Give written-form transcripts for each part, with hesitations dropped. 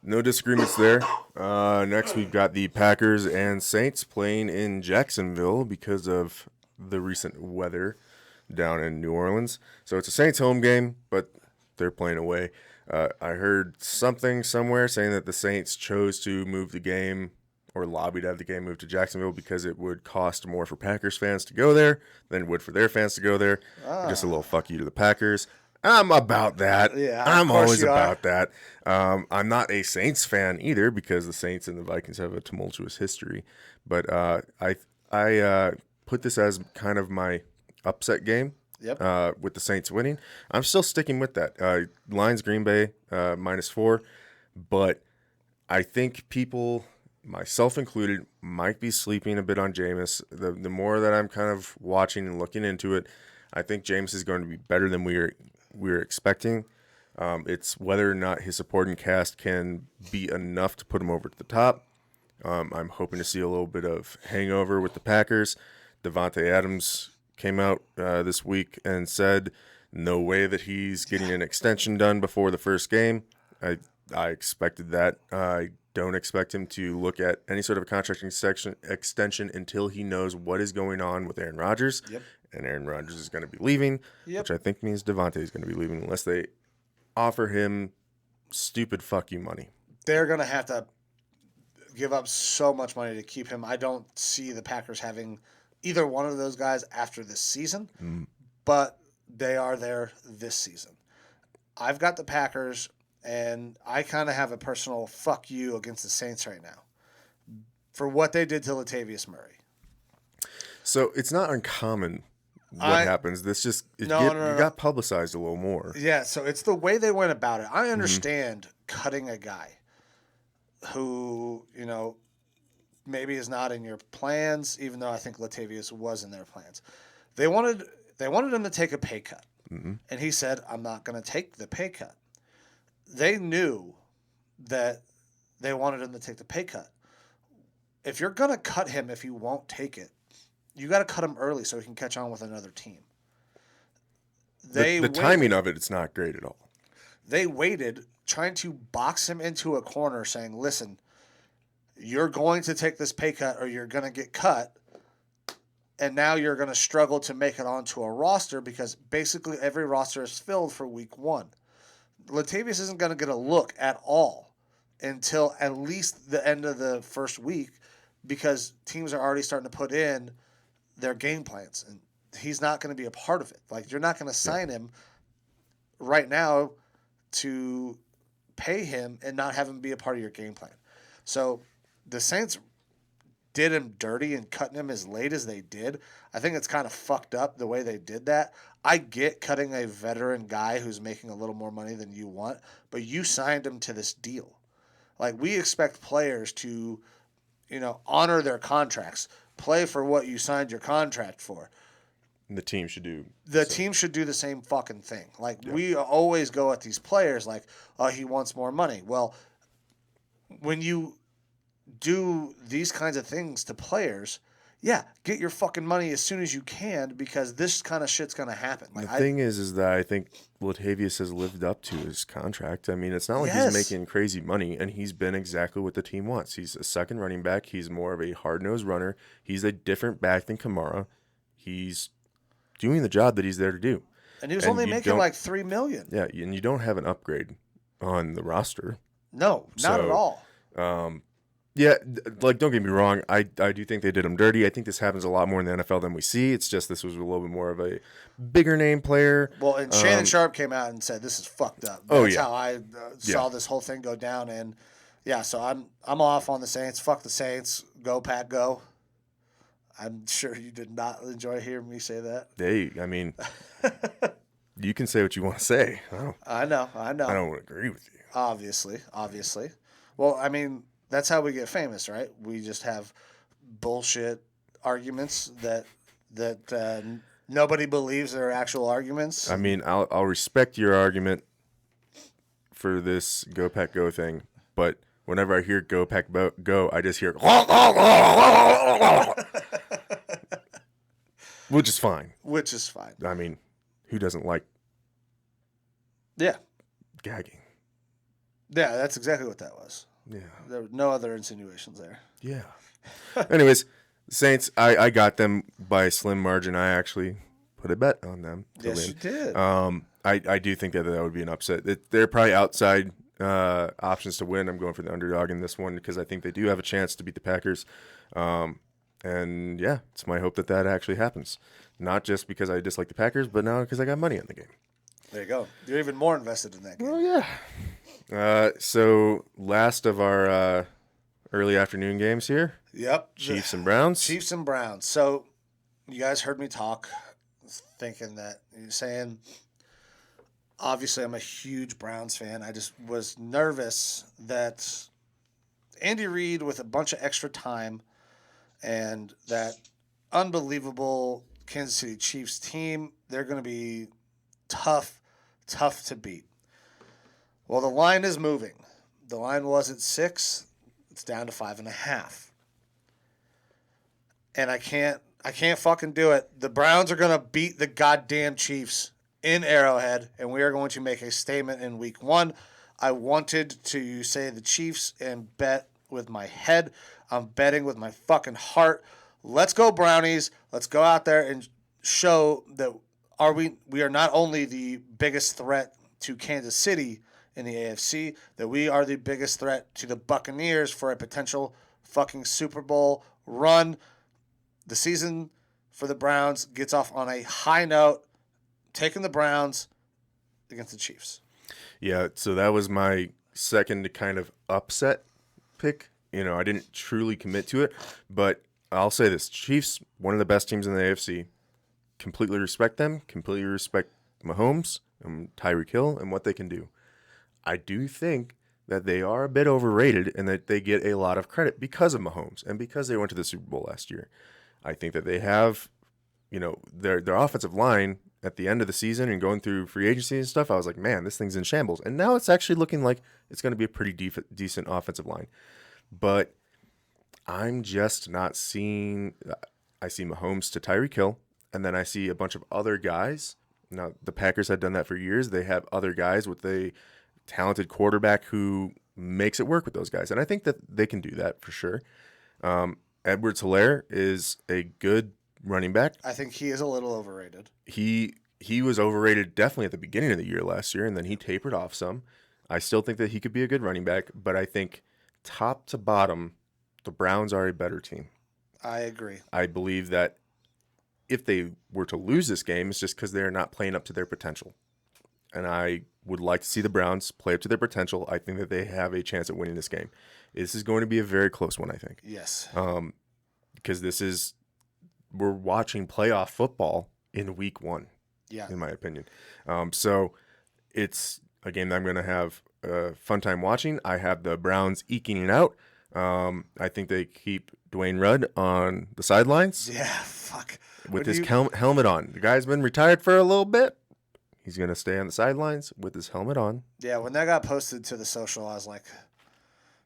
No disagreements there. Next, we've got the Packers and Saints playing in Jacksonville because of the recent weather down in New Orleans. So it's a Saints home game, but they're playing away. I heard something somewhere saying that the Saints chose to move the game or lobbied to have the game moved to Jacksonville because it would cost more for Packers fans to go there than it would for their fans to go there. Just a little fuck you to the Packers. I'm about that. Yeah, I'm of course always you are. about that. I'm not a Saints fan either because the Saints and the Vikings have a tumultuous history. But I put this as kind of my upset game. Yep. With the Saints winning. I'm still sticking with that. Lions Green Bay -4, but I think people, myself included, might be sleeping a bit on Jameis. The more that I'm kind of watching and looking into it, I think Jameis is going to be better than we were expecting. It's whether or not his supporting cast can be enough to put him over to the top. I'm hoping to see a little bit of hangover with the Packers. Devontae Adams came out this week and said no way that he's getting an extension done before the first game. I expected that. I don't expect him to look at any sort of a contracting extension until he knows what is going on with Aaron Rodgers. Yep. And Aaron Rodgers is going to be leaving, which I think means Devontae is going to be leaving unless they offer him stupid fuck you money. They're going to have to give up so much money to keep him. I don't see the Packers having either one of those guys after this season, but they are there this season. I've got the Packers, and I kind of have a personal fuck you against the Saints right now for what they did to Latavius Murray. So it's not uncommon what happens. This just you got publicized a little more. Yeah, so it's the way they went about it. I understand cutting a guy who, maybe is not in your plans, even though I think Latavius was in their plans. They wanted him to take a pay cut. And he said, I'm not going to take the pay cut. They knew that they wanted him to take the pay cut. If you're going to cut him if he won't take it, you got to cut him early so he can catch on with another team. The timing of it's not great at all. They waited, trying to box him into a corner, saying, listen, you're going to take this pay cut or you're going to get cut, and now you're going to struggle to make it onto a roster because basically every roster is filled for week 1. Latavius isn't going to get a look at all until at least the end of the first week because teams are already starting to put in their game plans, and he's not going to be a part of it. Like, you're not going to sign him right now to pay him and not have him be a part of your game plan. So the Saints did him dirty and cutting him as late as they did. I think it's kind of fucked up the way they did that. I get cutting a veteran guy who's making a little more money than you want, but you signed him to this deal. Like, we expect players to, honor their contracts, play for what you signed your contract for. And the team should do. Team should do the same fucking thing. Like, we always go at these players like, oh, he wants more money. Well, when you do these kinds of things to players, get your fucking money as soon as you can because this kind of shit's going to happen. Like, the thing is that I think Latavius has lived up to his contract. I mean, it's not like he's making crazy money, and he's been exactly what the team wants. He's a second running back. He's more of a hard-nosed runner. He's a different back than Kamara. He's doing the job that he's there to do. And he was only making like $3 million. Yeah, and you don't have an upgrade on the roster. No, not at all. Yeah, like, don't get me wrong. I do think they did him dirty. I think this happens a lot more in the NFL than we see. It's just this was a little bit more of a bigger name player. Well, and Shannon Sharp came out and said this is fucked up. That's how I saw this whole thing go down. And so I'm off on the Saints. Fuck the Saints. Go Pack, go. I'm sure you did not enjoy hearing me say that. Hey, I mean, you can say what you want to say. I know. I don't agree with you. Obviously. Well, I mean, that's how we get famous, right? We just have bullshit arguments that nobody believes are actual arguments. I mean, I'll respect your argument for this Go Pack Go thing, but whenever I hear Go Pack Go, I just hear which is fine. I mean, who doesn't like gagging? Yeah, that's exactly what that was. Yeah. There were no other insinuations there. Yeah. Anyways, Saints, I got them by a slim margin. I actually put a bet on them to Yes, win. you did. I do think that would be an upset. They're probably outside options to win. I'm going for the underdog in this one because I think they do have a chance to beat the Packers. And yeah, it's my hope that actually happens. Not just because I dislike the Packers, but now because I got money on the game. There you go. You're even more invested in that game. Oh yeah. So last of our early afternoon games here. Yep. Chiefs and Browns. Chiefs and Browns. So you guys heard me talk, thinking that you're saying. Obviously, I'm a huge Browns fan. I just was nervous that Andy Reid, with a bunch of extra time, and that unbelievable Kansas City Chiefs team, they're going to be tough to beat. Well, the line is moving. The line was at 6. It's down to 5.5. And I can't fucking do it. The Browns are going to beat the goddamn Chiefs in Arrowhead, and we are going to make a statement in week 1. I wanted to say the Chiefs and bet with my head. I'm betting with my fucking heart. Let's go Brownies. Let's go out there and show that we are not only the biggest threat to Kansas City in the AFC, that we are the biggest threat to the Buccaneers for a potential fucking Super Bowl run. The season for the Browns gets off on a high note, taking the Browns against the Chiefs. Yeah, so that was my second kind of upset pick. I didn't truly commit to it, but I'll say this. Chiefs, one of the best teams in the AFC. Completely respect them. Completely respect Mahomes and Tyreek Hill and what they can do. I do think that they are a bit overrated and that they get a lot of credit because of Mahomes and because they went to the Super Bowl last year. I think that they have, their offensive line at the end of the season and going through free agency and stuff. I was like, man, this thing's in shambles. And now it's actually looking like it's going to be a pretty decent offensive line. But I'm just not seeing. I see Mahomes to Tyreek Hill, and then I see a bunch of other guys. Now, the Packers had done that for years. They have other guys with a talented quarterback who makes it work with those guys. And I think that they can do that for sure. Edwards-Helaire is a good running back. I think he is a little overrated. He was overrated definitely at the beginning of the year last year, and then he tapered off some. I still think that he could be a good running back, but I think top to bottom, the Browns are a better team. I agree. I believe that if they were to lose this game, it's just because they're not playing up to their potential. And I would like to see the Browns play up to their potential. I think that they have a chance at winning this game. This is going to be a very close one, I think. Yes. Because we're watching playoff football in week 1. Yeah. In my opinion. So it's a game that I'm going to have a fun time watching. I have the Browns eking it out. I think they keep Dwayne Rudd on the sidelines. Yeah, fuck. With his helmet on. The guy's been retired for a little bit. He's going to stay on the sidelines with his helmet on. Yeah, when that got posted to the social, I was like,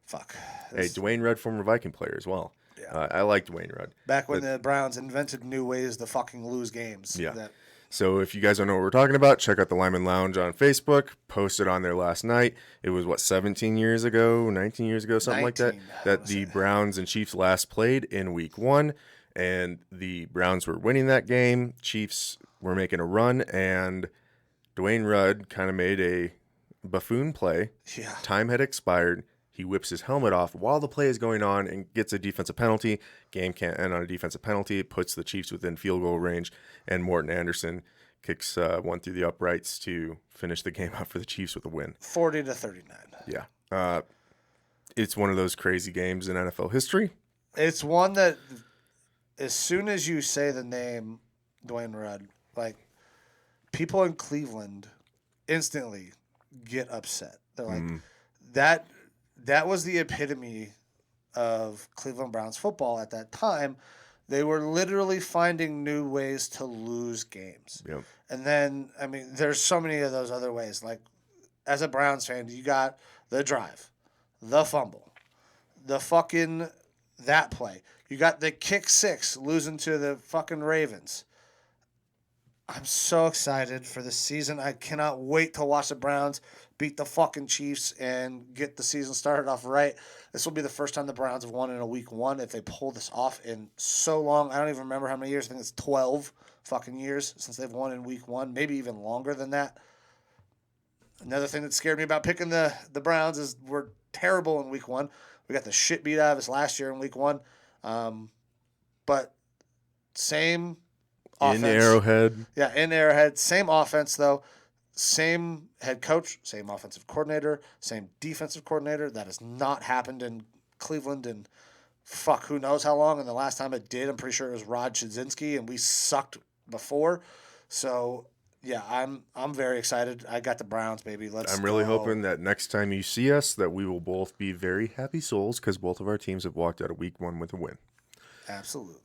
fuck. Hey, Dwayne Rudd, former Viking player as well. Yeah. I like Dwayne Rudd. Back when the Browns invented new ways to fucking lose games. Yeah. So if you guys don't know what we're talking about, check out the Lyman Lounge on Facebook. Posted on there last night. It was, 17 years ago, 19 years ago, something like that the Browns and Chiefs last played in week 1. And the Browns were winning that game. Chiefs were making a run, and Dwayne Rudd kind of made a buffoon play. Yeah. Time had expired. He whips his helmet off while the play is going on and gets a defensive penalty. Game can't end on a defensive penalty. It puts the Chiefs within field goal range, and Morton Anderson kicks one through the uprights to finish the game out for the Chiefs with a win. 40-39. Yeah. It's one of those crazy games in NFL history. It's one that, as soon as you say the name Dwayne Rudd, like, people in Cleveland instantly get upset. They're like, that was the epitome of Cleveland Browns football at that time. They were literally finding new ways to lose games. Yep. And then, there's so many of those other ways. Like, as a Browns fan, you got the drive, the fumble, the fucking that play. You got the kick 6 losing to the fucking Ravens. I'm so excited for this season. I cannot wait to watch the Browns beat the fucking Chiefs and get the season started off right. This will be the first time the Browns have won in a week one if they pull this off in so long. I don't even remember how many years. I think it's 12 fucking years since they've won in week one, maybe even longer than that. Another thing that scared me about picking the Browns is we're terrible in week one. We got the shit beat out of us last year in week one. But same offense. In Arrowhead. Yeah, in Arrowhead. Same offense, though. Same head coach, same offensive coordinator, same defensive coordinator. That has not happened in Cleveland in fuck who knows how long. And the last time it did, I'm pretty sure it was Rod Shadzinski, and we sucked before. So yeah, I'm very excited. I got the Browns, baby. Let's. I'm really go. hoping that next time you see us, that we will both be very happy souls because both of our teams have walked out of week one with a win. Absolutely.